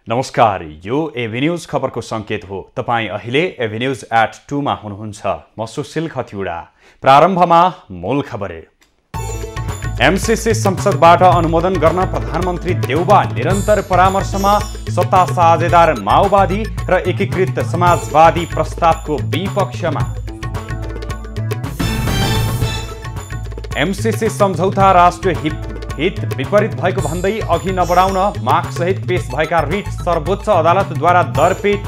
नमस्कार, यो एभिन्यूज खबरको संकेत हो। तपाईं अहिले एभिन्यूज@2 मा हुनुहुन्छ। म सुशील खतिवडा। प्रारम्भमा मूल खबर। एमसीसी संसदबाट अनुमोदन गर्न प्रधानमन्त्री देउबा निरन्तर परामर्शमा। सत्ता साझेदार माओवादी र एकीकृत समाजवादी प्रस्तावको विपक्षमा। एमसीसी सम्झौता राष्ट्रिय हित विपरीत भएको भन्दै अघि नबढाउन मागसहित पेश भएका रिट सर्वोच्च अदालतद्वारा दरपेट।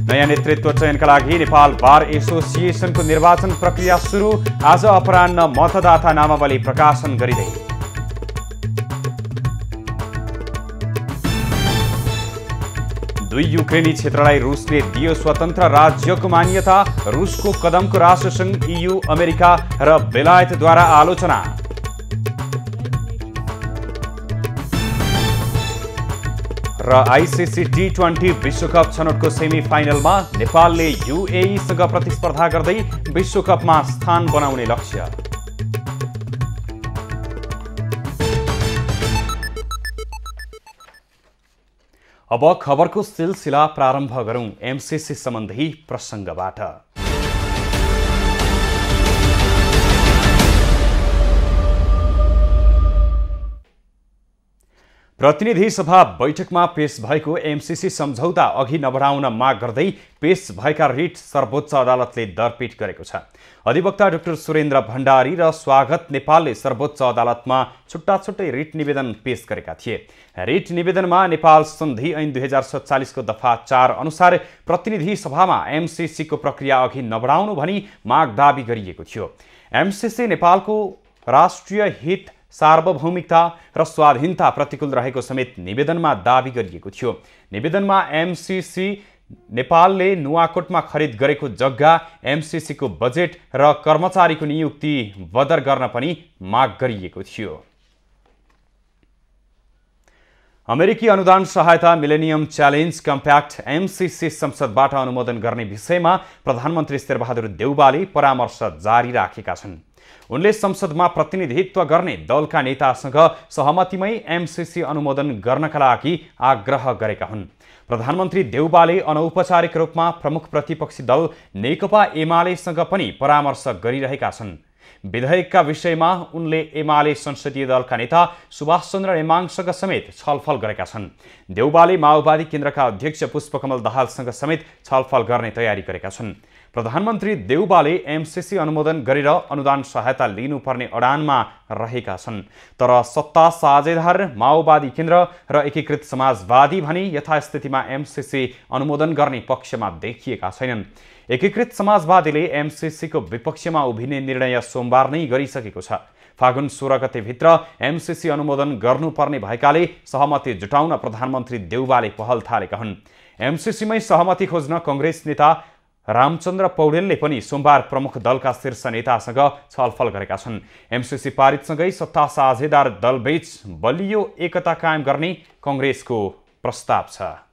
नयाँ नेतृत्व चयनका लागि नेपाल बार एसोसिएसनको निर्वाचन प्रक्रिया सुरु। आज अपराह्न मतदाता नामावली प्रकाशन गरिँदै। दुई युक्रेनी क्षेत्रलाई रुसले दियो स्वतन्त्र राज्यको मान्यता। रुसको कदमको राष्ट्रसङ्घ, EU, अमेरिका र बेलायतद्वारा आलोचना। र आइसिसी T20 विश्वकप छनौटको सेमी फाइनलमा नेपालले UAE सँग प्रतिस्पर्धा गर्दै विश्वकपमा स्थान बनाउने लक्ष्य। अब खबरको सिलसिला प्रारम्भ गरौं एमसीसी सम्बन्धी प्रसङ्गबाट। प्रतिनिधि सभा बैठकमा पेश भएको एमसीसी सम्झौता अघि नबढाउन माग गर्दै पेश भएका रिट सर्वोच्च अदालतले दरपेट गरेको छ। अधिवक्ता डाक्टर सुरेन्द्र भण्डारी र स्वागत नेपालले सर्वोच्च अदालतमा छुट्टा छुट्टै रिट निवेदन पेश गरेका थिए। रिट निवेदनमा नेपाल सन्धि ऐन 2047 को दफा 4 अनुसार प्रतिनिधि सभामा एमसीसी को प्रक्रिया अघि नबढाउनु भनी माग दाबी गरिएको थियो। एमसीसी नेपालको राष्ट्रिय हित, सार्वभौमिकता र स्वाधीनता प्रतिकूल रहेको समेत निवेदनमा दाबी गरिएको थियो। निवेदनमा एमसीसी नेपालले नुवाकोटमा खरिद गरेको जग्गा, एमसीसी को बजेट र कर्मचारीको नियुक्ति बदर गर्न पनि माग गरिएको थियो। अमेरिकी अनुदान सहायता मिलेनियम च्यालेन्ज कम्प्याक्ट एमसीसी संसदबाट अनुमोदन गर्ने विषयमा प्रधानमन्त्री शेरबहादुर देउबाले परामर्श जारी राखेका छन्। उनले संसदमा प्रतिनिधित्व गर्ने दलका नेतासँग सहमतिमै एमसीसी अनुमोदन गर्नका लागि आग्रह गरेका हुन्। प्रधानमन्त्री देउबाले अनौपचारिक रूपमा प्रमुख प्रतिपक्षी दल नेकपा एमालेसँग पनि परामर्श गरिरहेका छन्। विधेयकका विषयमा उनले एमाले संसदीय दलका नेता सुभाष चन्द्र नेमाङसँग समेत छलफल गरेका छन्। देउबाले माओवादी केन्द्रका अध्यक्ष पुष्पकमल दाहालसँग समेत छलफल गर्ने तयारी गरेका छन्। प्रधानमन्त्री देउबाले एमसीसी अनुमोदन गरेर अनुदान सहायता लिनुपर्ने अडानमा रहेका छन्। तर सत्ता साझेदार माओवादी केन्द्र र एकीकृत समाजवादी भने यथास्थितिमा एमसीसी अनुमोदन गर्ने पक्षमा देखिएका छैनन्। एकीकृत समाजवादीले एमसीसी को विपक्षमा उभिने निर्णय सोमबार नै गरिसकेको छ। फागुन 16 गतेभित्र एमसीसी अनुमोदन गर्नुपर्ने भएकाले सहमति जुटाउन प्रधानमन्त्री देउबाले पहल थालेका हुन्। एमसीसीमै सहमति खोज्न कांग्रेस नेता रामचन्द्र पौडेलले पनि सोमबार प्रमुख दलका शीर्ष नेतासँग छलफल गरेका छन्। एमसीसी पारितसँगै सत्ता साझेदार दलबीच बलियो एकता कायम गर्ने कांग्रेसको प्रस्ताव छ।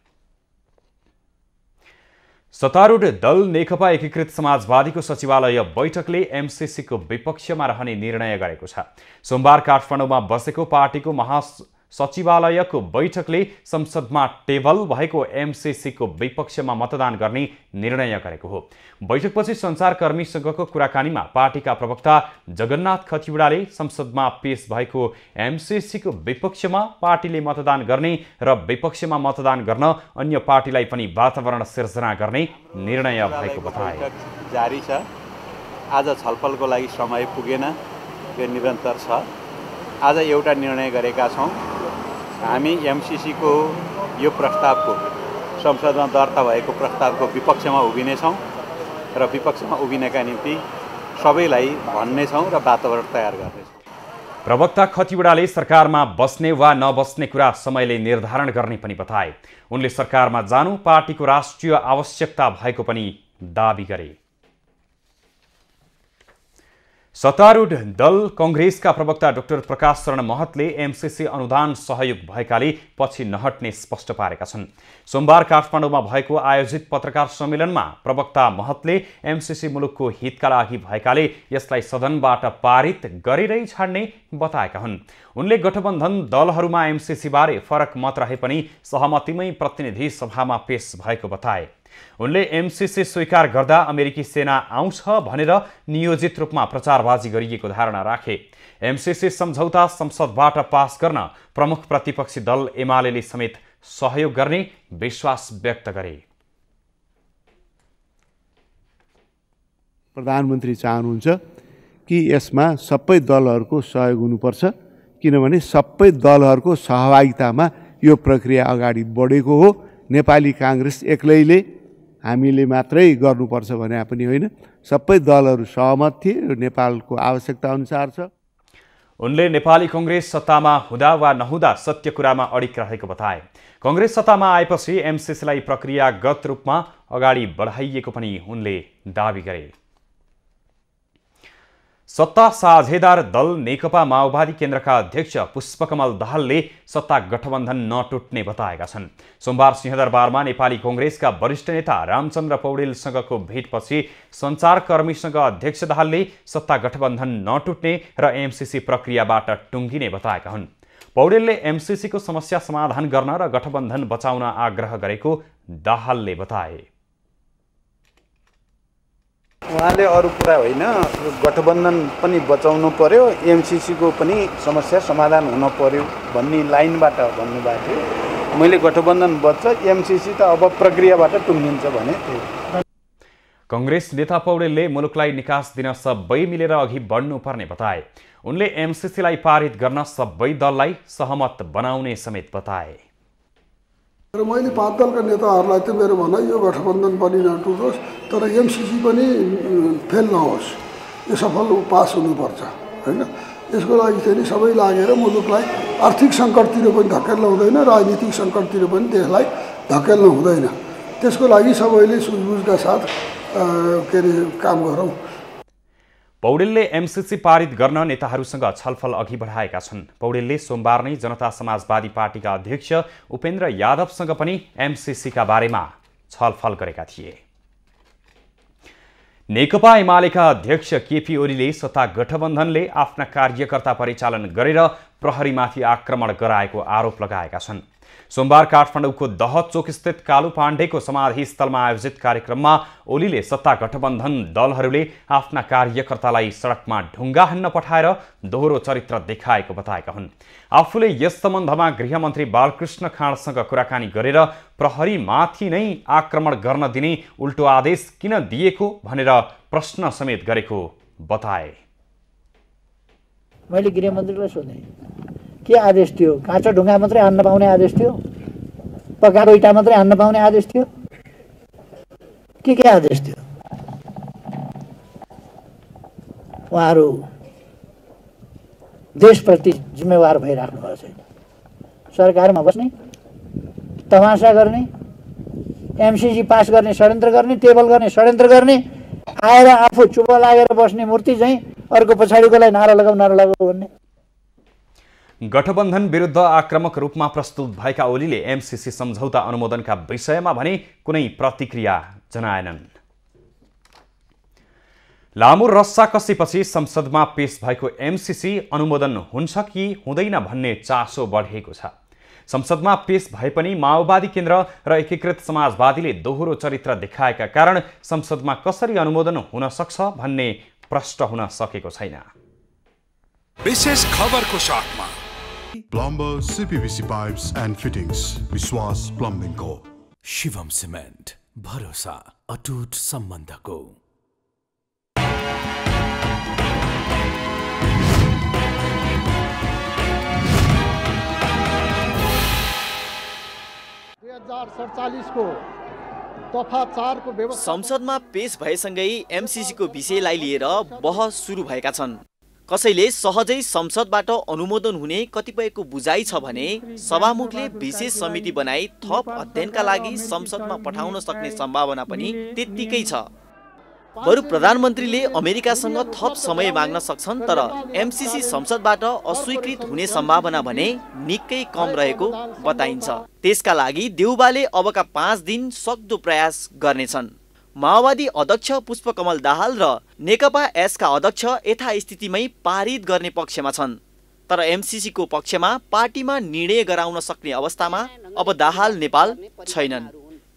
सत्तारूढ दल नेकपा एकीकृत समाजवादीको सचिवालय बैठकले एमसीसी को विपक्षमा रहने निर्णय गरेको छ। सोमबार काठमाडौँमा बसेको पार्टीको महासचिवालयको बैठकले संसदमा टेबल भएको एमसीसी को विपक्षमा मतदान गर्ने निर्णय गरेको हो। बैठकपछि सञ्चारकर्मीसँगको कुराकानीमा पार्टीका प्रवक्ता जगन्नाथ खतिवडाले संसदमा पेश भएको एमसीसी को विपक्षमा पार्टीले मतदान गर्ने र विपक्षमा मतदान गर्न अन्य पार्टीलाई पनि वातावरण सिर्जना गर्ने निर्णय भएको बताए। जारी छ। आज छलफलको लागि समय पुगेन, यो निरन्तर छ। आज एउटा निर्णय गरेका छौं, हामी एमसीसी को यो प्रस्तावको संसदमा दर्ता भएको प्रस्तावको विपक्षमा उभिनेछौं र विपक्षमा उभिनका निम्ति सबैलाई भन्नेछौं र वातावरण तयार गर्नेछौं। प्रवक्ता खतिवडाले सरकारमा बस्ने वा नबस्ने कुरा समयले निर्धारण गर्ने पनि बताए। उनले सरकारमा जानु पार्टीको राष्ट्रिय आवश्यकता भएको पनि दाबी गरे। सत्तारूढ दल कांग्रेसका प्रवक्ता डाक्टर प्रकाश शरण महतले एमसीसी अनुदान सहयोग भएकाले पछि नहट्ने स्पष्ट पारेका छन्। सोमबार काठमाडौँमा भएको आयोजित पत्रकार सम्मेलनमा प्रवक्ता महतले एमसीसी मुलुकको हितका लागि भएकाले यसलाई सदनबाट पारित गरेरै छाड्ने बताएका हुन्। उनले गठबन्धन दलहरूमा एमसीसी बारे फरक मत रहे पनि सहमतिमै प्रतिनिधि सभामा पेश भएको बताए। उनले एमसीसी स्वीकार गर्दा अमेरिकी सेना आउँछ भनेर नियोजित रूपमा प्रचारबाजी गरिएको धारणा राखे। एमसीसी सम्झौता संसदबाट पास गर्न प्रमुख प्रतिपक्षी दल एमालेले समेत सहयोग गर्ने विश्वास व्यक्त गरे। प्रधानमन्त्री चाहनुहुन्छ कि यसमा सबै दलहरूको सहयोग हुनुपर्छ, किनभने सबै दलहरूको सहभागितामा यो प्रक्रिया अगाडि बढेको हो। नेपाली कांग्रेस एक्लैले हामीले मात्रै गर्नुपर्छ भने पनि होइन, सबै दलहरू सहमत थिए, नेपालको आवश्यकता अनुसार छ। उनले नेपाली कांग्रेस सत्तामा हुँदा वा नहुँदा सत्य कुरामा अडिग रहेको बताए। कांग्रेस सत्तामा आएपछि एमसीसीलाई प्रक्रियागत रूपमा अगाडि बढाइएको पनि उनले दाबी गरे। सत्ता साझेदार दल नेकपा माओवादी केन्द्रका अध्यक्ष पुष्पकमल दाहालले सत्ता गठबन्धन नटुट्ने बताएका छन्। सोमबार सिंहदरबारमा नेपाली कांग्रेसका वरिष्ठ नेता रामचन्द्र पौडेलसँगको भेटपछि सञ्चारकर्मीसँग अध्यक्ष दाहालले सत्ता गठबन्धन नटुट्ने र एमसीसी प्रक्रियाबाट टुङ्गिने बताएका हुन्। पौडेलले एमसीसीको समस्या समाधान गर्न र गठबन्धन बचाउन आग्रह गरेको दाहालले बताए। उहाँले अरू कुरा होइन, गठबन्धन पनि बचाउनु पर्यो, एमसीसीको पनि समस्या समाधान हुन पर्यो भन्ने लाइनबाट भन्नुभएको थियो। मैले गठबन्धन बच्छ, एमसीसी त अब प्रक्रियाबाट टुङ्गिन्छ भने। कांग्रेस नेता पौडेलले मुलुकलाई निकास दिन सबै मिलेर अघि बढ्नुपर्ने बताए। उनले एमसीसीलाई पारित गर्न सबै दललाई सहमत बनाउने समेत बताए। र मैले 5 दलका नेताहरूलाई त मेरो भनाइ यो गठबन्धन पनि नटुटोस्, तर एमसीसी पनि फेल नहोस्, यो सफल पास हुनुपर्छ होइन। यसको लागि चाहिँ सबै लागेर मुलुकलाई आर्थिक सङ्कटतिर पनि धकेल्न हुँदैन, राजनीतिक सङ्कटतिर पनि देशलाई धकेल्न हुँदैन। त्यसको लागि सबैले सुझबुझका साथ काम गरौँ। पौडेलले एमसीसी पारित गर्न नेताहरूसँग छलफल अघि बढाएका छन्। पौडेलले सोमबार नै जनता समाजवादी पार्टीका अध्यक्ष उपेन्द्र यादवसँग पनि एमसीसीका बारेमा छलफल गरेका थिए। नेकपा एमालेका अध्यक्ष केपी ओलीले सत्ता गठबन्धनले आफ्ना कार्यकर्ता परिचालन गरेर प्रहरीमाथि आक्रमण गराएको आरोप लगाएका छन्। सोमबार काठमाडौँको दहचोक स्थित कालु पाण्डेको समाधिस्थलमा आयोजित कार्यक्रममा ओलीले सत्ता गठबन्धन दलहरूले आफ्ना कार्यकर्तालाई सडकमा ढुङ्गा हान्न पठाएर दोहोरो चरित्र देखाएको बताएका हुन्। आफूले यस सम्बन्धमा गृहमन्त्री बालकृष्ण खाँडसँग कुराकानी गरेर प्रहरीमाथि नै आक्रमण गर्न दिने उल्टो आदेश किन दिएको भनेर प्रश्न समेत गरेको बताए। मैले गृहमन्त्रीलाई सोधेँ, के आदेश थियो? काँचो ढुङ्गा मात्रै हान्न पाउने आदेश थियो? पकाएको इँटा मात्रै हान्न पाउने आदेश थियो? के आदेश थियो? उहाँहरू देशप्रति जिम्मेवार भइराख्नु भएको छैन। सरकारमा बस्ने, तमासा गर्ने, एमसीसी पास गर्ने षड्यन्त्र गर्ने, टेबल गर्ने षड्यन्त्र गर्ने, आएर आफू चुप लागेर बस्ने मूर्ति चाहिँ अर्को पछाडिकोलाई नारा लगाऊ भन्ने। गठबन्धन विरुद्ध आक्रामक रूपमा प्रस्तुत भएका ओलीले एमसीसी सम्झौता अनुमोदनका विषयमा भने कुनै प्रतिक्रिया जनाएनन्। लामो रस्साकसीपछि संसदमा पेश भएको एमसीसी अनुमोदन हुन्छ कि हुँदैन भन्ने चासो बढेको छ। संसदमा पेश भए पनि माओवादी केन्द्र र एकीकृत समाजवादीले दोहोरो चरित्र देखाएका कारण संसदमा कसरी अनुमोदन हुन सक्छ भन्ने प्रश्न हुन सकेको छैन। विशेष खबरको साथमा Plumber CPVC pipes and fittings, विश्वास प्लम्बिङ को। शिवम सिमेन्ट, भरोसा अटुट सम्बन्धको। संसदमा पेश भएसँगै एमसीसीको विषयलाई लिएर बहस सुरु भएका छन्। कसैले सहजै संसदबाट अनुमोदन हुने कतिपयको बुझाइ छ भने सभामुखले विशेष समिति बनाई थप अध्ययनका लागि संसदमा पठाउन सक्ने सम्भावना पनि त्यत्तिकै छ। बरु प्रधानमन्त्रीले अमेरिकासँग थप समय माग्न सक्छन्, तर एमसीसी संसदबाट अस्वीकृत हुने सम्भावना भने निकै कम रहेको बताइन्छ। त्यसका लागि देउबाले अबका 5 दिन सक्दो प्रयास गर्नेछन्। माओवादी अध्यक्ष पुष्पकमल दाहाल र नेकपा एसका अध्यक्ष यथास्थितिमै पारित गर्ने पक्षमा छन्, तर एमसीसी को पक्षमा पार्टीमा निर्णय गराउन सक्ने अवस्थामा अब दाहाल नेपाल छैनन्।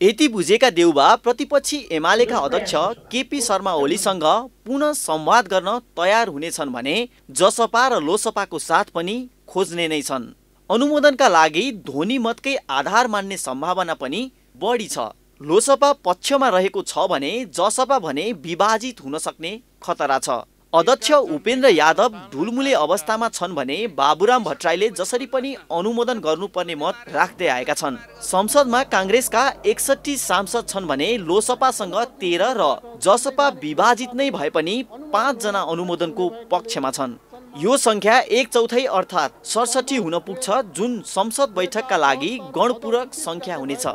यति बुझेका देउबा प्रतिपक्षी एमालेका अध्यक्ष केपी शर्मा ओलीसँग पुनः संवाद गर्न तयार हुनेछन् भने जसपा र लोसपाको साथ पनि खोज्ने नै छन्। अनुमोदनका लागि ध्वनि मतकै आधार मान्ने सम्भावना पनि बढी छ। लोसपा पक्षमा रहेको छ भने जसपा भने विभाजित हुन सक्ने खतरा छ। अध्यक्ष उपेन्द्र यादव ढुलमुले अवस्थामा छन् भने बाबुराम भट्टराईले जसरी पनि अनुमोदन गर्नुपर्ने मत राख्दै आएका छन्। संसदमा कांग्रेसका 61 सांसद छन् भने लोसपासँग 13 र जसपा विभाजित नै भए पनि 5 जना अनुमोदनको पक्षमा छन्। यो संख्या 1/4 अर्थात् 67 हुन पुग्छ, जुन संसद बैठकका लागि गणपूरक संख्या हुनेछ।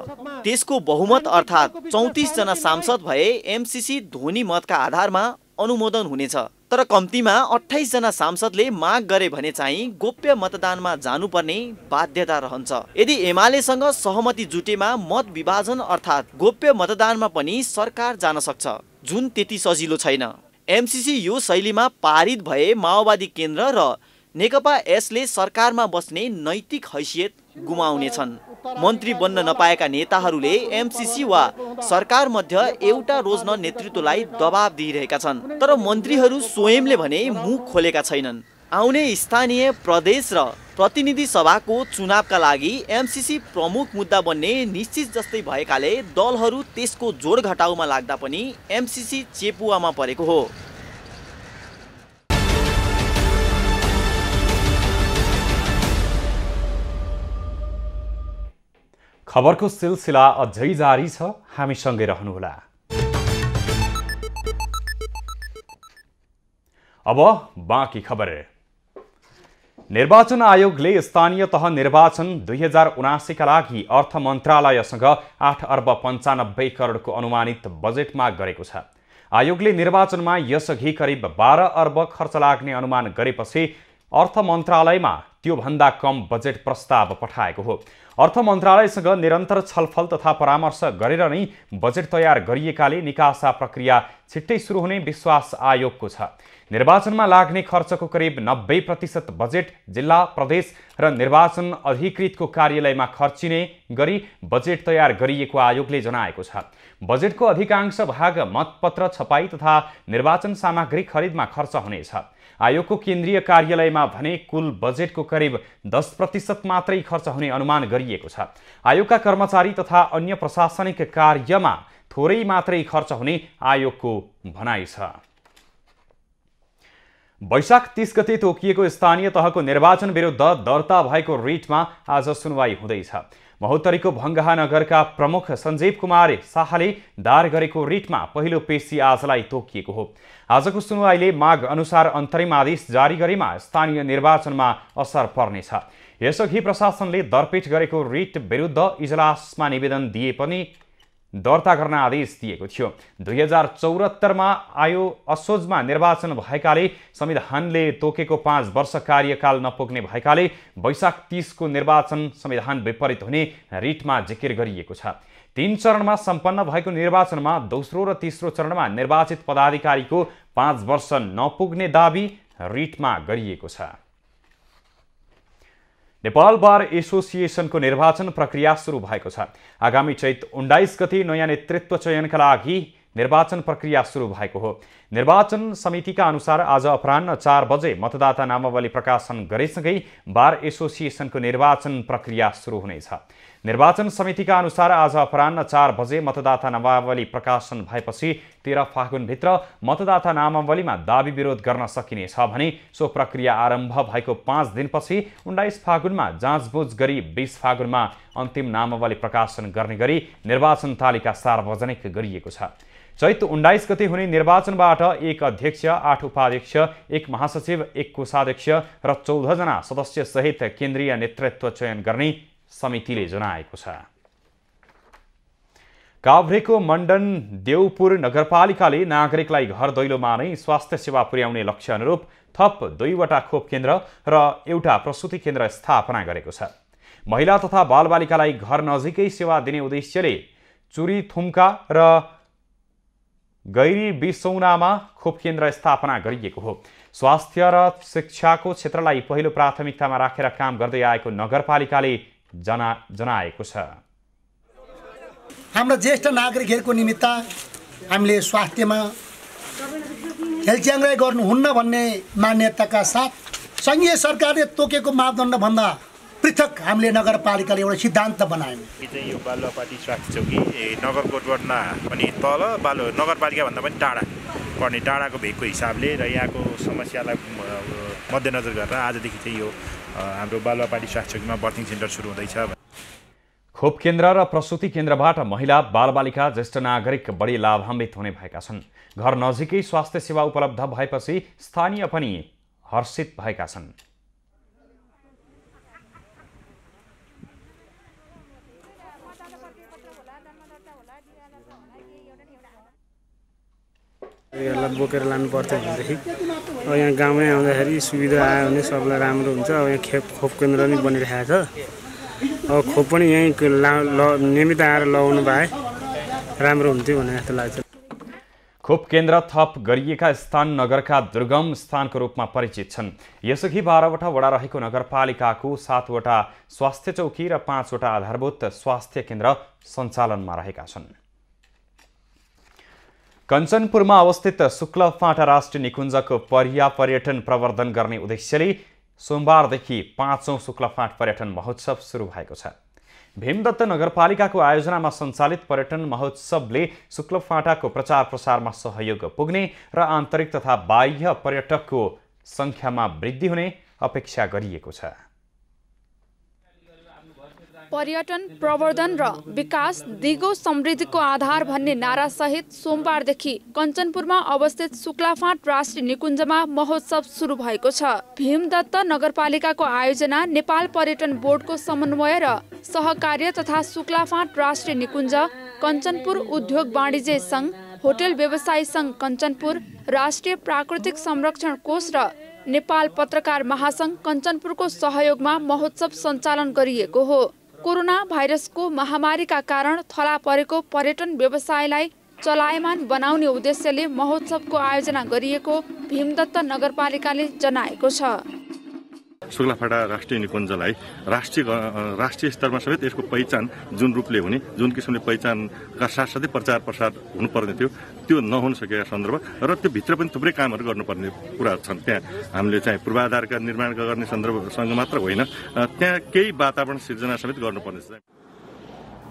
त्यसको बहुमत अर्थात् 34 जना सांसद भए एमसीसी ध्वनि मतका आधारमा अनुमोदन हुनेछ। तर कम्तीमा 28 जना सांसदले माग गरे भने चाहिँ गोप्य मतदानमा जानुपर्ने बाध्यता रहन्छ। यदि एमालेसँग सहमति जुटेमा मत विभाजन अर्थात् गोप्य मतदानमा पनि सरकार जान सक्छ, जुन त्यति सजिलो छैन। एमसीसी यो शैलीमा पारित भए माओवादी केन्द्र र नेकपा एसले सरकारमा बस्ने नैतिक हैसियत गुमाउनेछन्। मन्त्री बन्न नपाएका नेताहरूले एमसीसी वा सरकार मध्य एउटा रोज्न नेतृत्वलाई दबाब दिइरहेका छन्, तर मन्त्रीहरू स्वयंले भने मुख खोलेका छैनन्। आउने स्थानीय प्रदेश र प्रतिनिधि सभाको चुनावका लागि एमसीसी प्रमुख मुद्दा बन्ने निश्चित जस्तै भएकाले दलहरू त्यसको जोडघटाउमा लाग्दा पनि एमसीसी चेपुवामा परेको हो। खबरको सिलसिला अझै जारी छ, हामीसँगै रहनुहोला। अब बाँकी खबर। निर्वाचन आयोगले स्थानीय तह निर्वाचन 2079 का लागि अर्थ मन्त्रालयसँग 8 अर्ब 95 करोडको अनुमानित बजेट माग गरेको छ। आयोगले निर्वाचनमा यसअघि करिब 12 अर्ब खर्च लाग्ने अनुमान गरेपछि अर्थ मन्त्रालयमा त्योभन्दा कम बजेट प्रस्ताव पठाएको हो। अर्थ मन्त्रालयसँग निरन्तर छलफल तथा परामर्श गरेर नै बजेट तयार गरिएकाले निकासा प्रक्रिया छिट्टै सुरु हुने विश्वास आयोगको छ। निर्वाचनमा लाग्ने खर्चको करिब 90% बजेट जिल्ला, प्रदेश र निर्वाचन अधिकृतको कार्यालयमा खर्चिने गरी बजेट तयार गरिएको आयोगले जनाएको छ। बजेटको अधिकांश भाग मतपत्र छपाई तथा निर्वाचन सामग्री खरिदमा खर्च हुनेछ। आयोगको केन्द्रीय कार्यालयमा भने कुल बजेटको करिब 10% मात्रै खर्च हुने अनुमान गरिएको छ। आयोगका कर्मचारी तथा अन्य प्रशासनिक कार्यमा थोरै मात्रै खर्च हुने आयोगको भनाइ छ। वैशाख 30 गते तोकिएको स्थानीय तहको निर्वाचन विरुद्ध दर्ता भएको रिटमा आज सुनवाई हुँदैछ। महोत्तरीको भङ्गहा नगरका प्रमुख सञ्जीव कुमार शाहले दायर गरेको रिटमा पहिलो पेशी आजलाई तोकिएको हो। आजको सुनवाईले माग अनुसार अन्तरिम आदेश जारी गरेमा स्थानीय निर्वाचनमा असर पर्नेछ। यसअघि प्रशासनले दरपेट गरेको रिट विरुद्ध इजलासमा निवेदन दिए पनि दर्ता गर्न आदेश दिएको थियो। 2074 आयो असोजमा निर्वाचन भएकाले संविधानले तोकेको 5 वर्ष कार्यकाल नपुग्ने भएकाले वैशाख 30 को निर्वाचन संविधान विपरीत हुने रिटमा जिकिर गरिएको छ। 3 चरणमा सम्पन्न भएको निर्वाचनमा दोस्रो र तेस्रो चरणमा निर्वाचित पदाधिकारीको 5 वर्ष नपुग्ने दाबी रिटमा गरिएको छ। नेपाल बार एसोसिएसनको निर्वाचन प्रक्रिया सुरु भएको छ। आगामी चैत 19 गते नयाँ नेतृत्व चयनका लागि निर्वाचन प्रक्रिया सुरु भएको हो। निर्वाचन समितिका अनुसार आज अपराह्न 4 बजे मतदाता नामावली प्रकाशन गरेसँगै बार एसोसिएसनको निर्वाचन प्रक्रिया सुरु हुनेछ। निर्वाचन समितिका अनुसार आज अपराह्न 4 बजे मतदाता नामावली प्रकाशन भएपछि 13 फागुनभित्र मतदाता नामावलीमा दाबी विरोध गर्न सकिनेछ भने सो प्रक्रिया आरम्भ भएको 5 दिनपछि 19 फागुनमा जाँचबुझ गरी 20 फागुनमा अन्तिम नामावली प्रकाशन गर्ने गरी निर्वाचन तालिका सार्वजनिक गरिएको छ। चैत 19 गते हुने निर्वाचनबाट 1 अध्यक्ष, 8 उपाध्यक्ष, 1 महासचिव, 1 कोषाध्यक्ष र 14 जना सदस्य सहित केन्द्रीय नेतृत्व चयन गर्ने समितिले जनाएको छ। काभ्रेको मण्डन देउपुर नगरपालिकाले नागरिकलाई घर दैलोमा नै स्वास्थ्य सेवा पुर्याउने लक्ष्य अनुरूप थप 2वटा खोप केन्द्र र एउटा प्रसुति केन्द्र स्थापना गरेको छ। महिला तथा बालबालिकालाई घर नजिकै सेवा दिने उद्देश्यले चुरीथुम्का र गैरी बिसौनामा खोप केन्द्र स्थापना गरिएको हो। स्वास्थ्य र शिक्षाको क्षेत्रलाई पहिलो प्राथमिकतामा राखेर काम गर्दै आएको नगरपालिकाले जनाएको छ। हाम्रो ज्येष्ठ नागरिकहरूको निमित्त हामीले स्वास्थ्यमा हेलच्याङ्ग्राई गर्नुहुन्न भन्ने मान्यताका साथ सङ्घीय सरकारले तोकेको मापदण्डभन्दा पृथक हामीले नगरपालिकाले एउटा सिद्धान्त बनायौँ। यो बालुवापाटी स्वास्थ्य चौकी नगरकोटभन्दा पनि तल नगरपालिकाभन्दा पनि टाढा पर्ने टाढाको भेगको हिसाबले र यहाँको समस्यालाई मध्यनजर गरेर आजदेखि चाहिँ यो हाम्रो बालुवापाटी स्वास्थ्य चौकीमा बर्थिङ सेन्टर सुरु हुँदैछ। खोप केन्द्र र प्रसुति केन्द्रबाट महिला बालबालिका ज्येष्ठ नागरिक बढी लाभान्वित हुने भएका छन्। घर नजिकै स्वास्थ्य सेवा उपलब्ध भएपछि स्थानीय पनि हर्षित भएका छन्। यसलाई बोकेर लानु पर्थ्यो भनेदेखि अब यहाँ गाउँमै आउँदाखेरि सुविधा आयो भने सबलाई राम्रो हुन्छ। अब यहाँ खोप केन्द्र पनि बनिरहेको छ। अब खोप पनि यहीँ नियमित आएर लगाउनु भए राम्रो हुन्थ्यो भने जस्तो लाग्छ। खोप केन्द्र थप गरिएका स्थान नगरका दुर्गम स्थानको रूपमा परिचित छन्। यसअघि 12वटा वडा रहेको नगरपालिकाको 7वटा स्वास्थ्य चौकी र 5वटा आधारभूत स्वास्थ्य केन्द्र सञ्चालनमा रहेका छन्। कञ्चनपुरमा अवस्थित शुक्लफाँटा राष्ट्रिय निकुञ्जको पर्यटन प्रवर्धन गर्ने उद्देश्यले सोमबारदेखि 5औं शुक्लफाँट पर्यटन महोत्सव सुरु भएको छ। भीमदत्त नगरपालिकाको आयोजनामा सञ्चालित पर्यटन महोत्सवले शुक्लफाँटाको प्रचार प्रसारमा सहयोग पुग्ने र आन्तरिक तथा बाह्य पर्यटकको सङ्ख्यामा वृद्धि हुने अपेक्षा गरिएको छ। पर्यटन प्रवर्धन र विकास दिगो समृद्धिको आधार भन्ने नारासहित सोमबारदेखि कञ्चनपुरमा अवस्थित शुक्लाफाँट राष्ट्रिय निकुञ्जमा महोत्सव सुरु भएको छ। भीमदत्त नगरपालिकाको आयोजना, नेपाल पर्यटन बोर्डको समन्वय र सहकार्य तथा शुक्लाफाँट राष्ट्रिय निकुञ्ज, कञ्चनपुर उद्योग वाणिज्य सङ्घ, होटल व्यवसायी सङ्घ कञ्चनपुर, राष्ट्रिय प्राकृतिक संरक्षण कोष र नेपाल पत्रकार महासङ्घ कञ्चनपुरको सहयोगमा महोत्सव सञ्चालन गरिएको हो। कोरोना भाइरसको महामारीका कारण थला परेको पर्यटन व्यवसायलाई चलायमान बनाउने उद्देश्यले महोत्सवको आयोजना गरिएको भीमदत्त नगरपालिकाले जनाएको छ। शुक्लाफाँटा राष्ट्रिय निकुञ्जलाई राष्ट्रिय स्तरमा समेत यसको पहिचान जुन रूपले हुने, जुन किसिमले पहिचानका साथसाथै प्रचार प्रसार हुनुपर्ने थियो त्यो नहुन सकेका सन्दर्भ र त्यो भित्र पनि थुप्रै कामहरू गर्नुपर्ने कुरा छन्। त्यहाँ हामीले चाहिँ पूर्वाधारका निर्माण गर्ने सन्दर्भसँग मात्र होइन, त्यहाँ केही वातावरण सिर्जना समेत गर्नुपर्ने छ।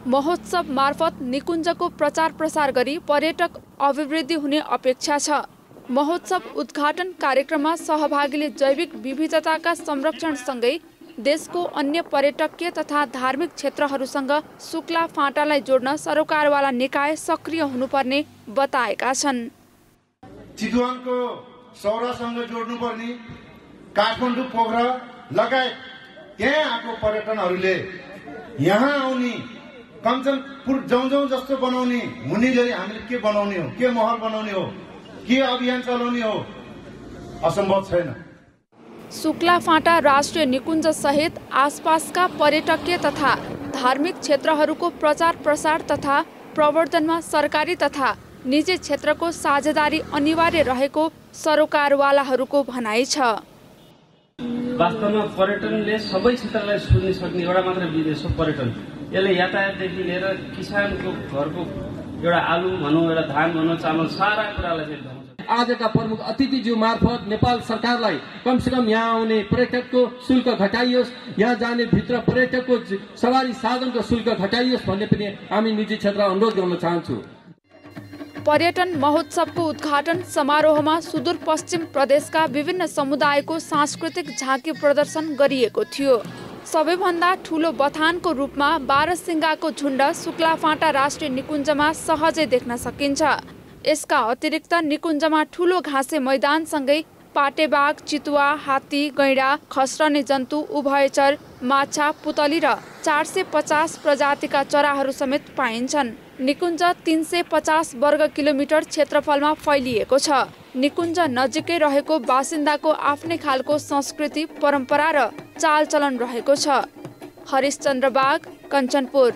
महोत्सव मार्फत निकुञ्जको प्रचार प्रसार गरी पर्यटक अभिवृद्धि हुने अपेक्षा छ। महोत्सव उद्घाटन कार्यक्रममा सहभागीले जैविक विविधताका संरक्षणसँगै देशको अन्य पर्यटकीय तथा धार्मिक क्षेत्रहरूसँग शुक्लाफाँटालाई जोड्न सरोकारवाला निकाय सक्रिय हुनुपर्ने बताएका छन्। चितवनको सौरासँग जोड्नुपर्ने, काठमाडौँ पोखरा लगायत त्यहाँ आएको पर्यटनहरूले यहाँ आउने, कञ्चनपुर जाउँ जस्तो बनाउने हुने गरी हामीले के बनाउने हो, के महल बनाउने हो, के अभियान चलाउने हो, असम्भव छैन। शुक्लाफाँटा राष्ट्रिय निकुञ्ज सहित आसपासका पर्यटकीय तथा धार्मिक क्षेत्रहरूको प्रचार प्रसार तथा प्रवर्धनमा सरकारी तथा निजी क्षेत्रको साझेदारी अनिवार्य रहेको सरोकारवालाहरूको भनाइ छ। वास्तवमा पर्यटनले सबै क्षेत्रलाई छुन सक्ने एउटा मात्र विदेश हो पर्यटन। यसले यातायातदेखि लिएर किसानको घरको एउटा आलु भनौँ, एउटा धान भनौँ, चामल, सारा कुरालाई चाहिँ आजका प्रमुख अतिथिज्यू मार्फत नेपाल सरकारलाई कमसेकम यहाँ आउने पर्यटकको शुल्क घटाइयोस्, यहाँ जाने भित्र पर्यटकको सवारी साधनको शुल्क घटाइयोस् भन्ने पनि हामी निजी क्षेत्र अनुरोध गर्न चाहन्छु। पर्यटन महोत्सवको उद्घाटन समारोहमा सुदूरपश्चिम प्रदेशका विभिन्न समुदायको सांस्कृतिक झाँकी प्रदर्शन गरिएको थियो। सबैभन्दा ठूलो बथानको रूपमा 12 सिंगाको झुण्ड शुक्लाफाँटा राष्ट्रिय निकुञ्जमा सहजै देख्न सकिन्छ। यसका अतिरिक्त निकुञ्जमा ठूलो घाँसे मैदानसँगै पाटेबाघ, चितुवा, हात्ती, गैंडा, खस्रने जन्तु, उभयचर, माछा, पुतली र 450 प्रजातिका चराहरू समेत पाइन्छन्। निकुञ्ज 350 वर्ग किलोमिटर क्षेत्रफलमा फैलिएको छ। निकुञ्ज नजिकै रहेको बासिन्दाको आफ्नै खालको संस्कृति, परम्परा र चालचलन रहेको छ। हरिशचन्द्र बाग, कञ्चनपुर।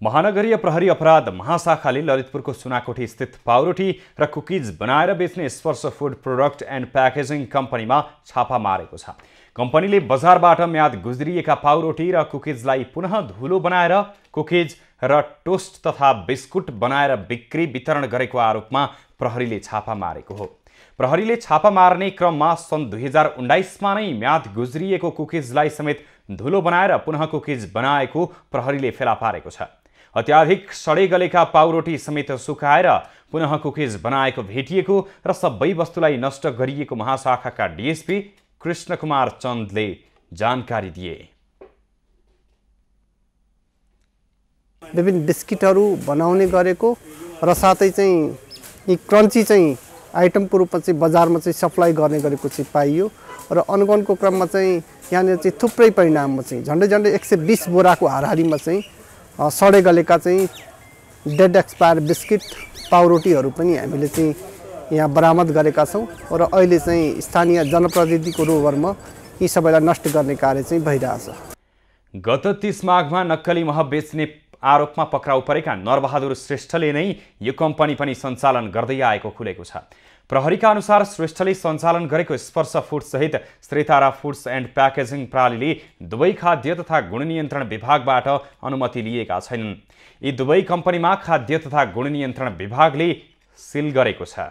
महानगरीय प्रहरी अपराध महाशाखाले ललितपुरको सुनाकोठी स्थित पाउरोटी र कुकिज बनाएर बेच्ने स्पर्श फूड प्रोडक्ट एन्ड प्याकेजिङ कम्पनीमा छापा मारेको छ। कम्पनीले बजारबाट म्याद गुज्रिएका पाउरोटी र कुकिजलाई पुनः धुलो बनाएर कुकिज र टोस्ट तथा बिस्कुट बनाएर बिक्री वितरण गरेको आरोपमा प्रहरीले छापा मारेको हो। प्रहरीले छापा मार्ने क्रममा सन् 2019मा नै म्याद गुज्रिएको कुकिजलाई समेत धुलो बनाएर पुनः कुकिज बनाएको प्रहरीले फेला पारेको छ। अत्याधिक सडे गलेका पाउरोटी समेत सुकाएर पुनः कुकिज बनाएको भेटिएको र सबै वस्तुलाई नष्ट गरिएको महाशाखाका डीएसपी कृष्णकुमार चन्दले जानकारी दिए। विभिन्न बिस्किटहरू बनाउने गरेको र साथै चाहिँ यी क्रन्ची चाहिँ आइटमको रूपमा चाहिँ बजारमा चाहिँ सप्लाई गर्ने गरेको चाहिँ पाइयो र अनुगमनको क्रममा चाहिँ यहाँनिर चाहिँ थुप्रै परिणाममा चाहिँ झन्डै 120 बोराको हाराहारीमा चाहिँ सडे गलेका चाहिँ डेड एक्सपायर बिस्किट पाउरोटीहरू पनि हामीले चाहिँ यहाँ बरामद गरेका छौँ र अहिले चाहिँ स्थानीय जनप्रतिनिधिको रोगरमा यी सबैलाई नष्ट गर्ने कार्य चाहिँ भइरहेछ। गत 30 माघमा नक्कली मह बेच्ने आरोपमा पक्राउ परेका नरबहादुर श्रेष्ठले नै यो कम्पनी पनि सञ्चालन गर्दै आएको खुलेको छ। प्रहरीका अनुसार श्रेष्ठले सञ्चालन गरेको स्पर्श फुड्स सहित श्रीतारा फुड्स एन्ड प्याकेजिङ प्रणालीले दुवै खाद्य तथा गुणनियन्त्रण विभागबाट अनुमति लिएका छैनन्। यी दुवै कम्पनीमा खाद्य तथा गुणनियन्त्रण विभागले सिल गरेको छ।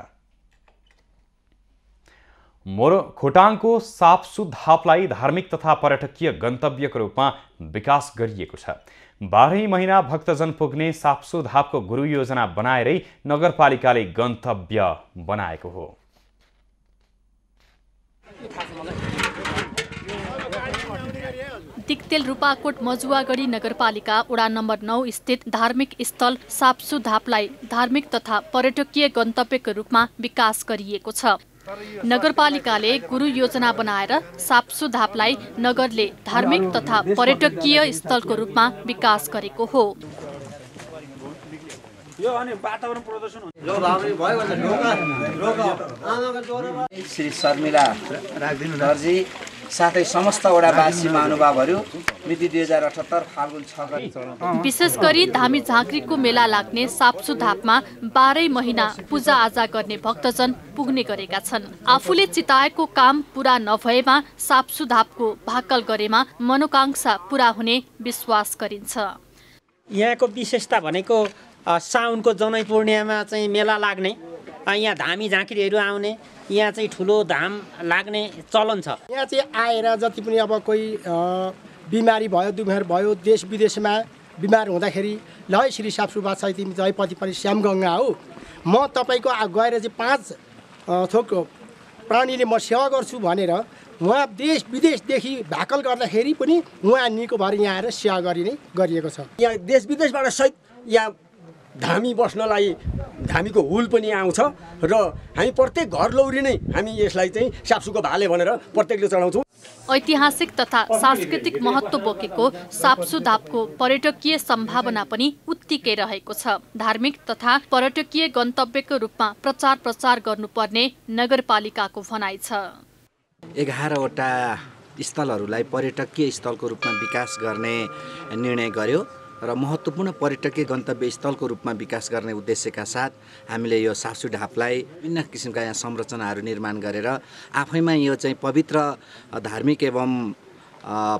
खोटाङको सापसु धापलाई धार्मिक तथा पर्यटकीय गन्तव्यको रूपमा विकास गरिएको छ। 12 महिना भक्तजन पुग्ने सापसु धापको गुरु योजना बनाएरै नगरपालिकाले गन्तव्य बनाएको हो। दिक्तेल रूपाकोट मजुवागढी नगरपालिका वडा नम्बर 9 स्थित धार्मिक स्थल सापसु धापलाई धार्मिक तथा पर्यटकीय गन्तव्यको रूपमा विकास गरिएको छ। नगरपालिकाले गुरु योजना बनाएर सापसु धापलाई नगरले धार्मिक तथा पर्यटकीय स्थलको रूपमा विकास गरेको हो। श्री शर्मिला दर्जी साथै समस्त वडावासी महानुभावहरू मिति 2078 फाल्गुन 6 गते विशेष गरी धामी झाँक्रीको मेला लाग्ने सापसु धापमा 12 महिना पूजा आजा गर्ने भक्तजन पुग्ने गरेका छन्। आफूले चिताएको काम पूरा नभएमा सापसु धापको भाकल गरेमा मनोकांक्षा पूरा हुने विश्वास गरिन्छ। यहाँको विशेषता भनेको साउनको जनै पूर्णिमामा चाहिँ मेला लाग्ने, यहाँ धामी झाँक्रीहरू आउने, यहाँ चाहिँ ठुलो धाम लाग्ने चलन छ। यहाँ चाहिँ आएर जति पनि अब कोही बिमारी भयो, दुमेर भयो, देश विदेशमा बिमार हुँदाखेरि ल श्री सापसु बादशाह तिमी जयपति पनि श्यामगङ्गा हो, म तपाईँको गएर चाहिँ 5 थोक प्राणीले म सेवा गर्छु भनेर उहाँ देश विदेशदेखि भाकल गर्दाखेरि पनि उहाँ निको भएर यहाँ आएर सेवा गरिने गरिएको छ। यहाँ देश विदेशबाट सहित यहाँ धामी बस्नलाई धामीको हुल पनि आउँछ र हामी प्रत्येक घर लौरी नै हामी यसलाई चाहिँ सापसुको भाले भनेर प्रत्येकले चढाउँछौँ। ऐतिहासिक तथा सांस्कृतिक महत्त्व बोकेको सापसु धापको पर्यटकीय सम्भावना पनि उत्तिकै रहेको छ। धार्मिक तथा पर्यटकीय गन्तव्यको रूपमा प्रचार गर्नुपर्ने नगरपालिकाको भनाइ छ। 11 वटा स्थलहरूलाई पर्यटकीय स्थलको रूपमा विकास गर्ने निर्णय गर्यो र महत्त्वपूर्ण पर्यटकीय गन्तव्य स्थलको रूपमा विकास गर्ने उद्देश्यका साथ हामीले यो सापसु धापलाई विभिन्न किसिमका यहाँ संरचनाहरू निर्माण गरेर आफैमा यो चाहिँ पवित्र धार्मिक एवं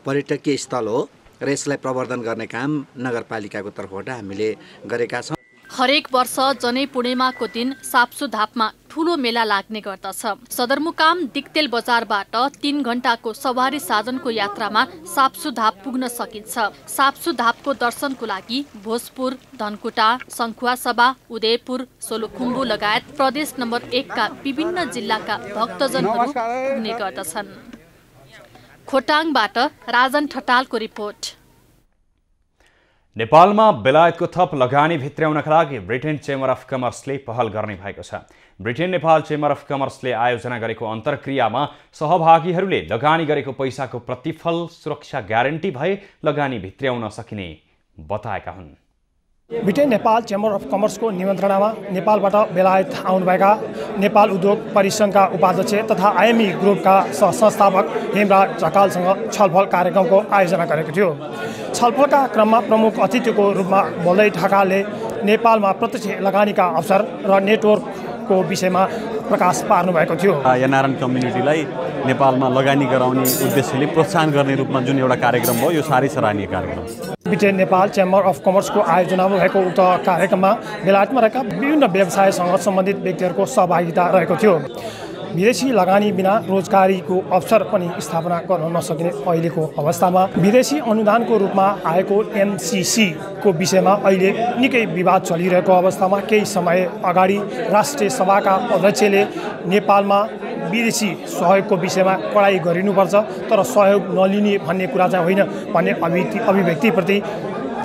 पर्यटकीय स्थल हो र यसलाई प्रवर्धन गर्ने काम नगरपालिकाको तर्फबाट हामीले गरेका छौँ। हरेक वर्ष जनै पूर्णिमाको दिन सापसु धापमा ठूलो मेला लाग्ने गर्दछ। सदरमुकाम दिक्तेल बजारबाट 3 घण्टाको सवारी साधनको यात्रामा सापसु धाप पुग्न सकिन्छ। सापसु धापको दर्शनको लागि भोजपुर, धनकुटा, सङ्खुवासभा, उदयपुर, सोलुखुम्बु लगायत प्रदेश नम्बर 1 का विभिन्न जिल्लाका भक्तजनहरू पुग्ने गर्दछन्। खोटाङबाट राजन ठटालको रिपोर्ट। नेपालमा बेलायतको थप लगानी भित्र्याउनका लागि ब्रिटेन चेम्बर अफ कमर्सले पहल गर्ने भएको छ। ब्रिटेन नेपाल चेम्बर अफ कमर्सले आयोजना गरेको अन्तर्क्रियामा सहभागीहरूले लगानी गरेको पैसाको प्रतिफल सुरक्षा ग्यारेन्टी भए लगानी भित्र्याउन सकिने बताएका हुन्। ब्रिटेन नेपाल चेम्बर अफ कमर्सको निमन्त्रणामा नेपालबाट बेलायत आउनुभएका नेपाल उद्योग परिसङ्घका उपाध्यक्ष तथा आइएमई ग्रुपका संस्थापक हेमराज ढकालसँग छलफल कार्यक्रमको आयोजना गरेको थियो। छलफलका क्रममा प्रमुख अतिथिको रूपमा बोल्दै ढकालले नेपालमा प्रत्यक्ष लगानीका अवसर र नेटवर्कको विषयमा प्रकाश पार्नु भएको थियो। एनआरएन कम्युनिटीलाई नेपालमा लगानी गराउने उद्देश्यले प्रोत्साहन गर्ने रूपमा जुन एउटा कार्यक्रम भयो यो साह्रै सराहनीय कार्यक्रम। ब्रिटेन नेपाल चेम्बर अफ कमर्सको आयोजनामा भएको उक्त कार्यक्रममा बेलायतमा रहेका विभिन्न व्यवसायसँग सम्बन्धित व्यक्तिहरूको सहभागिता रहेको थियो। विदेशी लगानी बिना रोजगारीको अवसर पनि स्थापना गर्न नसकिने अहिलेको अवस्थामा विदेशी अनुदानको रूपमा आएको एमसिसीको विषयमा अहिले निकै विवाद चलिरहेको अवस्थामा केही समय अगाडि राष्ट्रिय सभाका अध्यक्षले नेपालमा विदेशी सहयोगको विषयमा कडाई गरिनुपर्छ तर सहयोग नलिने भन्ने कुरा चाहिँ होइन भन्ने अभिव्यक्तिप्रति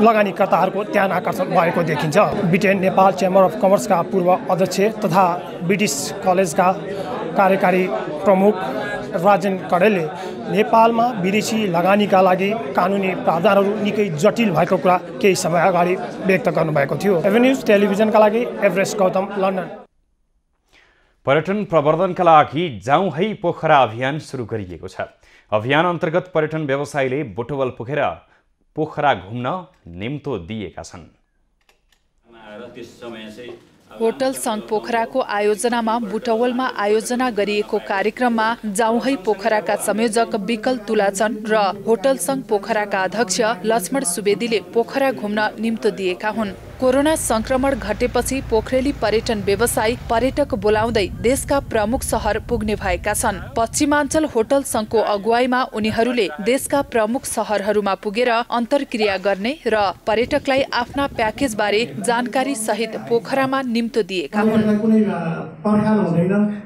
लगानीकर्ताहरूको ध्यान आकर्षण भएको देखिन्छ। ब्रिटेन नेपाल चेम्बर अफ कमर्सका पूर्व अध्यक्ष तथा ब्रिटिस कलेजका कार्यकारी प्रमुख राजन कडेलले नेपालमा विदेशी लगानीका लागि कानुनी प्रावधानहरू निकै जटिल भएको कुरा केही समय अगाडि व्यक्त गर्नुभएको थियो। एभेन्यूज टेलिभिजनका लागि एभरेस्ट गौतम, लन्डन। पर्यटन प्रवर्धनका लागि जाउँ है पोखरा अभियान सुरु गरिएको छ। अभियान अन्तर्गत पर्यटन व्यवसायीले बुटवल पुगेर पोखरा घुम्न निम्तो दिएका छन्। होटल सङ्घ पोखराको आयोजनामा बुटवलमा आयोजना गरिएको कार्यक्रममा जाउँ है पोखराका संयोजक विकल तुलाचन र होटल सङ्घ पोखराका अध्यक्ष लक्ष्मण सुवेदीले पोखरा घुम्न निम्तो दिएका हुन्। कोरोना संक्रमण घटेपछि पोखरेली पर्यटन व्यवसायी पर्यटक बोलाउँदै देशका प्रमुख शहर पुग्ने भएका छन्। पश्चिमाञ्चल होटल सङ्घको अगुवाईमा उनीहरूले देशका प्रमुख शहरहरूमा पुगेर अन्तर्क्रिया गर्ने र पर्यटकलाई आफ्ना प्याकेज बारे जानकारी सहित पोखरामा निम्तो दिएका हुन्।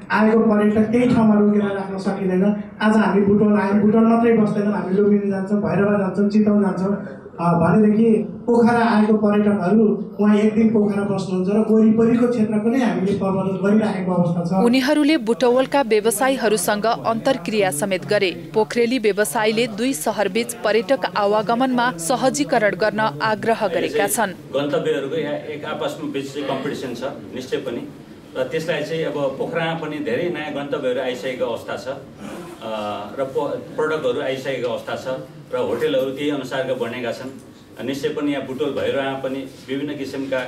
आएको पर्यटक केही ठाउँमा रोकेर राख्न सकिँदैन। आज हामी बुटवल आयौँ, बुटवल मात्रै बस्दैनौँ, हामी लुम्बिनी जान्छौँ, भैरवा जान्छौँ, चितवन जान्छौँ भनेदेखि पोखरा आएको पर्यटकहरू उहाँ एक दिन पोखरा बस्नुहुन्छ र वरिपरिको क्षेत्रको नै हामीले प्रबन्धन गरिराखेको अवस्था छ। उनीहरूले बुटवलका व्यवसायीहरूसँग अन्तर्क्रिया समेत गरे। पोखरेली व्यवसायीले दुई शहरबीच पर्यटक आवागमनमा सहजीकरण गर्न आग्रह गरेका छन्। गन्तव्यहरूको एक आपसमा बीच कम्पिटिसन छ निश्चय पनि, र त्यसलाई चाहिँ अब पोखरामा पनि धेरै नयाँ गन्तव्यहरू आइसकेको अवस्था छ र प्रडक्टहरू आइसकेको अवस्था छ र होटेलहरू त्यही अनुसारका बनेका छन्। निश्चय पनि यहाँ बुटवल भैरवमा पनि विभिन्न किसिमका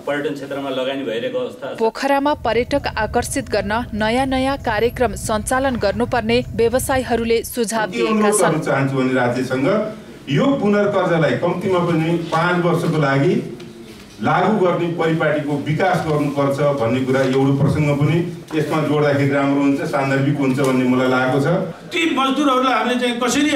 पर्यटन क्षेत्रमा लगानी भइरहेको अवस्था छ। पोखरामा पर्यटक आकर्षित गर्न नयाँ नयाँ कार्यक्रम सञ्चालन गर्नुपर्ने व्यवसायीहरूले सुझाव दिएका छन्। चाहन्छु भने राज्यसँग यो पुनर्कर्जालाई कम्तीमा पनि 5 वर्षको लागि लागू गर्ने परिपाटीको विकास गर्नुपर्छ भन्ने कुरा एउटा प्रसङ्ग पनि यसमा जोड्दाखेरि राम्रो हुन्छ, सान्दर्भिक हुन्छ भन्ने मलाई लागेको छ। ती मजदुरहरूलाई हामीले चाहिँ कसरी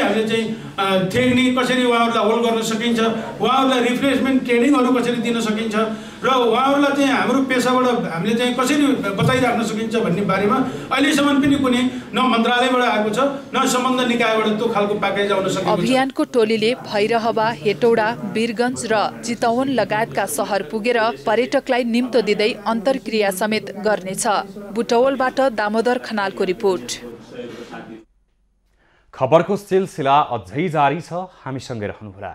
थ्याक्ने, कसरी उहाँहरूलाई होल्ड गर्न सकिन्छ, उहाँहरूलाई रिफ्रेसमेन्ट ट्रेनिङहरू कसरी दिन सकिन्छ र उहाँहरूलाई चाहिँ हाम्रो पेसाबाट हामीले चाहिँ कसरी बचाइराख्न सकिन्छ भन्ने बारेमा अहिलेसम्म पनि कुनै न मन्त्रालयबाट आएको छ न सम्बन्ध निकायबाट त्यो खालको प्याकेज आउन सकेको छ। अभियानको टोलीले भैरहवा, हेटौडा, वीरगञ्ज र चितवन लगायतका शहर पुगेर पर्यटकलाई निम्तो दिँदै अन्तर्क्रिया समेत गर्नेछ। बुटवलबाट दामोदर खनालको रिपोर्ट। खबरको सिलसिला अझै जारी छ, हामीसँगै रहनुहोला।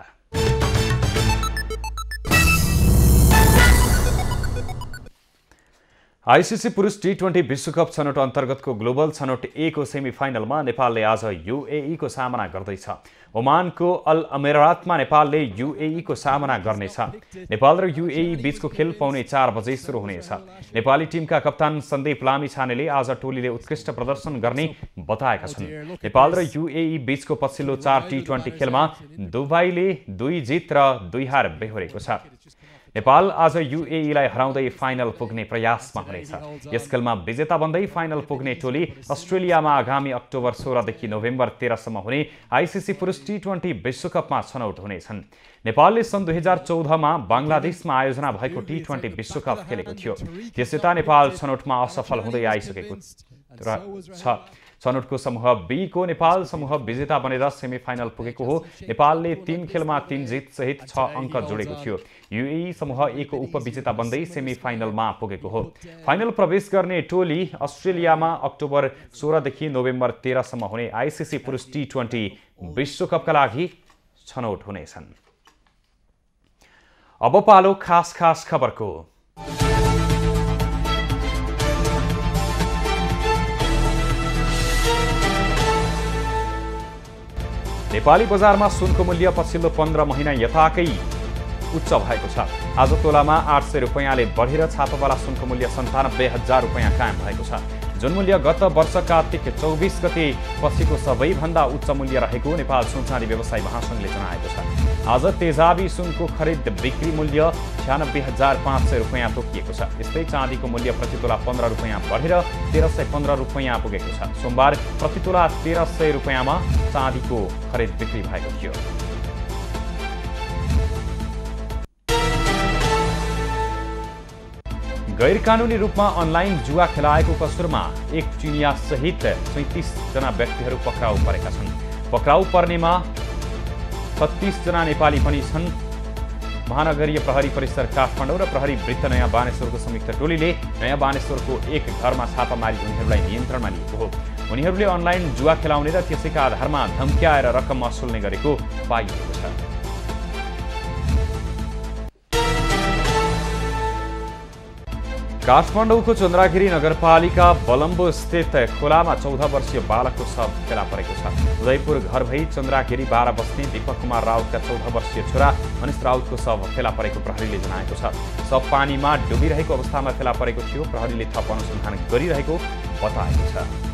आईसीसी पुरुष टी20 विश्वकप छनौट अन्तर्गतको ग्लोबल छनौट ए को सेमिफाइनलमा नेपालले आज यूएई को सामना गर्दैछ। ओमानको अल अमेरातमा नेपालले यूएई को सामना गर्नेछ। नेपाल र यूएई बीचको खेल पौने 4 बजे सुरु हुनेछ। नेपाली टिमका कप्तान सन्दीप लामिछानेले आज टोलीले उत्कृष्ट प्रदर्शन गर्ने बताएका छन्। नेपाल र यूएई बीचको पछिल्लो 4 टी20 खेलमा दुबईले 2 जित र 2 हार बेहोरेको छ। नेपाल आज यूएईलाई हराउँदै फाइनल पुग्ने प्रयासमा हुनेछ। यस खेलमा विजेता बन्दै फाइनल पुग्ने टोली अस्ट्रेलियामा आगामी अक्टोबर 16 देखि नोभेम्बर 13 सम्म हुने आईसीसी पुरुष टी20 विश्वकपमा छनौट हुनेछन्। नेपालले सन् 2014 मा बङ्गलादेशमा आयोजना भएको टी20 विश्वकप खेलेको थियो। त्यसयता नेपाल छनौटमा असफल हुँदै आइसकेको छ। छनौटको समूह बी को नेपाल समूह विजेता बनेर सेमिफाइनल पुगेको हो। नेपालले 3 खेलमा 3 जित सहित 6 अङ्क जोडेको थियो। यूएई समूह ए को उपविजेता बन्दै सेमिफाइनलमा पुगेको हो। फाइनल प्रवेश गर्ने टोली अस्ट्रेलियामा अक्टोबर 16 देखि नोभेम्बर 13 सम्म हुने आईसीसी पुरुष टी20 विश्वकपका लागि छनौट हुनेछन्। अब पालो खास खबरको। नेपाली बजारमा सुनको मूल्य पछिल्लो 15 महिना यताकै उच्च भएको छ। आज तोलामा 800 रुपैयाँले बढेर छापावाला सुनको मूल्य 97,000 रुपैयाँ कायम भएको छ, जुन मूल्य गत वर्ष कार्तिक 24 गते पछिको सबैभन्दा उच्च मूल्य रहेको नेपाल सुन चाँदी व्यवसायी महासङ्घले जनाएको छ। आज तेजाबी सुनको खरिद बिक्री मूल्य 96,500 रुपैयाँ तोकिएको छ। यस्तै चाँदीको मूल्य प्रतितोला 15 रुपैयाँ बढेर 1315 रुपैयाँ पुगेको छ। सोमबार प्रतितोला 1300 रुपैयाँमा चाँदीको खरिद बिक्री भएको थियो। गैरकानुनी रूपमा अनलाइन जुवा खेलाएको कसुरमा एक चिनिया सहित 37 जना व्यक्तिहरू पक्राउ परेका छन्। पक्राउ पर्नेमा 36 जना नेपाली पनि छन्। महानगरीय प्रहरी परिसर काठमाडौँ र प्रहरी वृत्त नयाँ बानेश्वरको संयुक्त टोलीले नयाँ बानेश्वरको एक घरमा छापा मारी उनीहरूलाई नियन्त्रणमा लिएको हो। उनीहरूले अनलाइन जुवा खेलाउने र त्यसैका आधारमा धम्क्याएर रकम असुल्ने गरेको पाइएको छ। काठमाडौँको चन्द्रागिरी नगरपालिका बलम्बो स्थित खोलामा 14 वर्षीय बालकको शव फेला परेको छ। उदयपुर घर भई चन्द्रागिरी 12 बस्ने दीपक कुमार राउतका 14 वर्षीय छोरा अनिश राउतको शव फेला परेको प्रहरीले जनाएको छ। शव पानीमा डुबिरहेको अवस्थामा फेला परेको थियो। प्रहरीले थप अनुसन्धान गरिरहेको बताएको छ।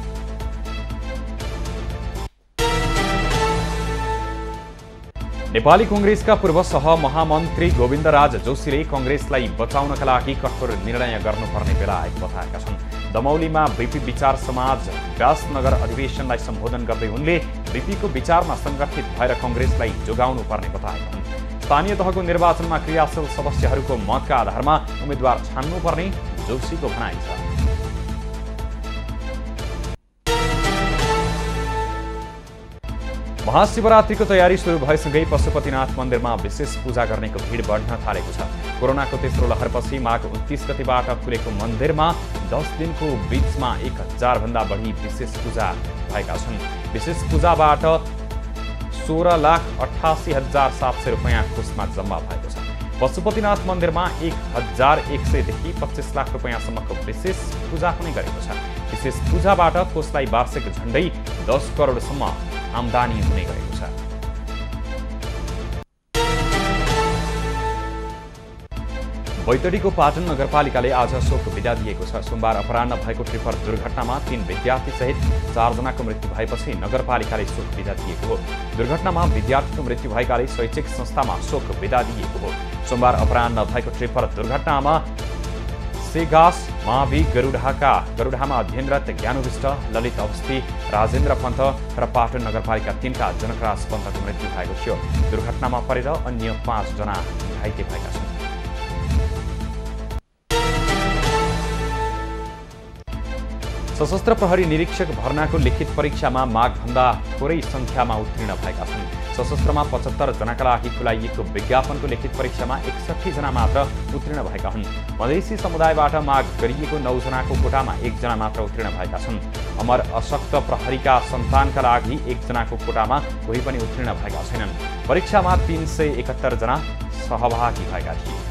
नेपाली कांग्रेसका पूर्व सहमहामन्त्री गोविन्दराज जोशीले कांग्रेसलाई बचाउनका लागि कठोर निर्णय गर्नुपर्ने बेला आएको बताएका छन्। दमौलीमा बीपी विचार समाज व्यासनगर अधिवेशनलाई सम्बोधन गर्दै उनले बीपीको विचारमा संगठित भएर कांग्रेसलाई जोगाउनु पर्ने बताएका हुन्। स्थानीय तहको निर्वाचनमा क्रियाशील सदस्यहरूको मतका आधारमा उम्मेद्वार छान्नुपर्ने जोशीको भनाइ छ। महाशिवरात्रिको तयारी सुरु भएसँगै पशुपतिनाथ मन्दिरमा विशेष पूजा गर्नेको भिड बढ्न थालेको छ। कोरोनाको तेस्रो लहरपछि माघ 29 गतिबाट खुलेको मन्दिरमा 10 दिनको बीचमा 1000 भन्दा बढी विशेष पूजा भएका छन्। विशेष पूजाबाट 16,88,700 रुपैयाँ कोषमा जम्मा भएको छ। पशुपतिनाथ मन्दिरमा 1,100 देखि 25 लाख रुपैयाँसम्मको विशेष पूजा हुने गरेको छ। विशेष पूजाबाट कोषलाई वार्षिक झण्डै 10 करोडसम्म आम्दानी हुने गरेको छ। बैतडीको पाटन नगरपालिकाले आज शोक बिदा दिएको छ। सोमबार अपराह्न भएको ट्रिपर दुर्घटनामा 3 विद्यार्थी सहित 4 जनाको मृत्यु भएपछि नगरपालिकाले शोक बिदा दिएको हो। दुर्घटनामा विद्यार्थीको मृत्यु भएकाले शैक्षिक संस्थामा शोक बिदा दिएको हो। सोमबार अपराह्न भएको ट्रिपर दुर्घटनामा सेगास मावि गरुडामा अध्ययनरत ज्ञानविष्ट, ललित अवस्थी, राजेन्द्र पन्त र पाटन नगरपालिका 3 का जनकराज पन्तको मृत्यु भएको थियो। दुर्घटनामा परेर अन्य 5 जना घाइते भएका छन्। सशस्त्र प्रहरी निरीक्षक भर्नाको लिखित परीक्षामा मागभन्दा थोरै संख्यामा उत्तीर्ण भएका छन्। सशस्त्रमा 75 जनाका लागि खुलाइएको विज्ञापनको लिखित परीक्षामा 61 जना मात्र उत्तीर्ण भएका हुन्। मधेसी समुदायबाट माग गरिएको 9 जनाको कोटामा 1 जना मात्र उत्तीर्ण भएका छन्। अमर अशक्त प्रहरीका सन्तानका लागि 1 जनाको कोटामा कोही पनि उत्तीर्ण भएका छैनन्। परीक्षामा 371 जना सहभागी भएका थिए।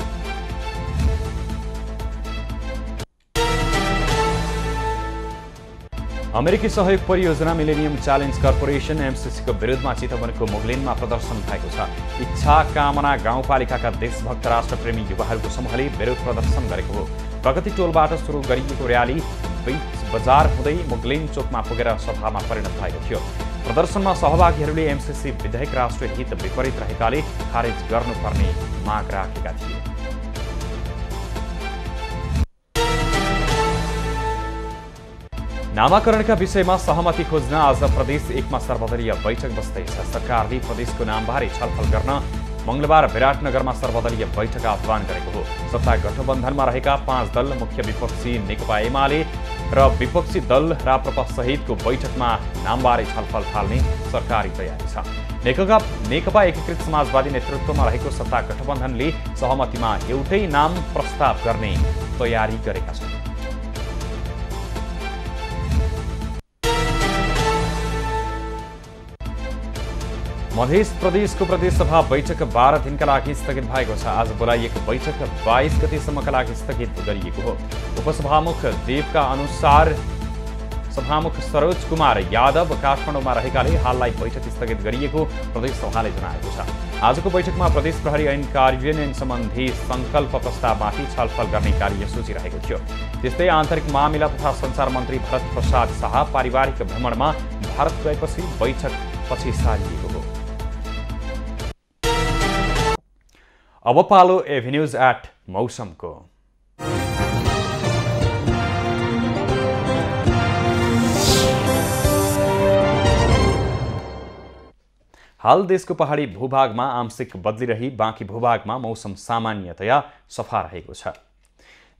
अमेरिकी सहयोग परियोजना मिलेनियम च्यालेन्ज कर्पोरेसन एमसीसीको विरुद्धमा चितवनको मुगलिनमा प्रदर्शन भएको छ। इच्छा कामना गाउँपालिकाका देशभक्त राष्ट्रप्रेमी युवाहरूको समूहले विरोध प्रदर्शन गरेको हो। प्रगति टोलबाट सुरु गरिएको र्याली बीच बजार हुँदै मुगलिन चोकमा पुगेर सभामा परिणत भएको थियो। प्रदर्शनमा सहभागीहरूले एमसीसी विधेयक राष्ट्रिय हित विपरीत रहेकाले खारेज गर्नुपर्ने माग राखेका थिए। नामाकरणका विषयमा सहमति खोज्न आज प्रदेश 1 मा सर्वदलीय बैठक बस्दैछ। सरकारले प्रदेशको नामबारे छलफल गर्न मंगलबार विराटनगरमा सर्वदलीय बैठक आह्वान गरेको हो। सत्ता गठबन्धनमा रहेका 5 दल मुख्य विपक्षी नेकपा एमाले र विपक्षी दल राप्रपा सहितको बैठकमा नामबारे छलफल थाल्ने सरकारी तयारी छ। नेकपा एकीकृत समाजवादी नेतृत्वमा रहेको सत्ता गठबन्धनले सहमतिमा एउटै नाम प्रस्ताव गर्ने तयारी गरेका छन्। मध्य प्रदेशको प्रदेशसभा बैठक 12 दिनका लागि स्थगित भएको छ। आज बोलाइएको बैठक 22 गतेसम्मका लागि स्थगित गरिएको हो। उपसभामुख देवका अनुसार सभामुख सरोज कुमार यादव काठमाडौँमा रहेकाले हाललाई बैठक स्थगित गरिएको प्रदेशसभाले जनाएको छ। आजको बैठकमा प्रदेश प्रहरी ऐन कार्यान्वयन सम्बन्धी संकल्प प्रस्तावमाथि छलफल गर्ने कार्यसूची रहेको थियो। त्यस्तै आन्तरिक मामिला तथा सञ्चार मन्त्री भरत प्रसाद शाह पारिवारिक भ्रमणमा भारत गएपछि बैठक पछि सारिएको हो। अब पालो एभिन्यूज एट मौसमको। हाल देशको पहाडी भूभागमा आंशिक बदली रही बाँकी भूभागमा मौसम सामान्यतया सफा रहेको छ।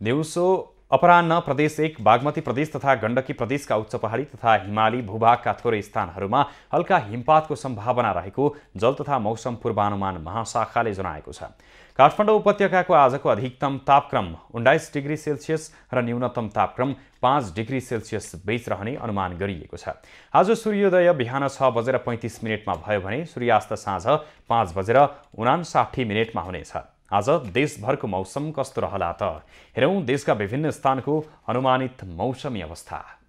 दिउँसो अपराह्न प्रदेश 1 बागमती प्रदेश तथा गण्डकी प्रदेशका उच्च पहाडी तथा हिमाली भूभागका थोरै स्थानहरूमा हल्का हिमपातको सम्भावना रहेको जल तथा मौसम पूर्वानुमान महाशाखाले जनाएको छ। काठमाडौँ उपत्यकाको आजको अधिकतम तापक्रम 19 डिग्री सेल्सियस र न्यूनतम तापक्रम 5 डिग्री सेल्सियस बीच रहने अनुमान गरिएको छ। आज सूर्योदय बिहान 6:35 भयो भने सूर्यास्त साँझ 5:59 हुनेछ। आज देशभरको मौसम कस्तो रहला त? हेरौँ देशका विभिन्न स्थानको अनुमानित मौसमी अवस्था।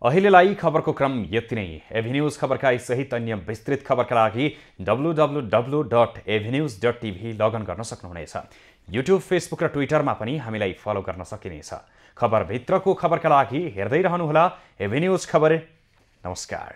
अहिलेलाई खबरको क्रम यति नै। एभिन्यूज खबरका सहित अन्य विस्तृत खबरका लागि www.avenews.tv लगइन गर्न सक्नुहुनेछ। युट्युब, फेसबुक र ट्विटरमा पनि हामीलाई फलो गर्न सकिनेछ। खबरभित्रको खबरका लागि हेर्दै रहनुहोला एभिन्यूज खबर। नमस्कार।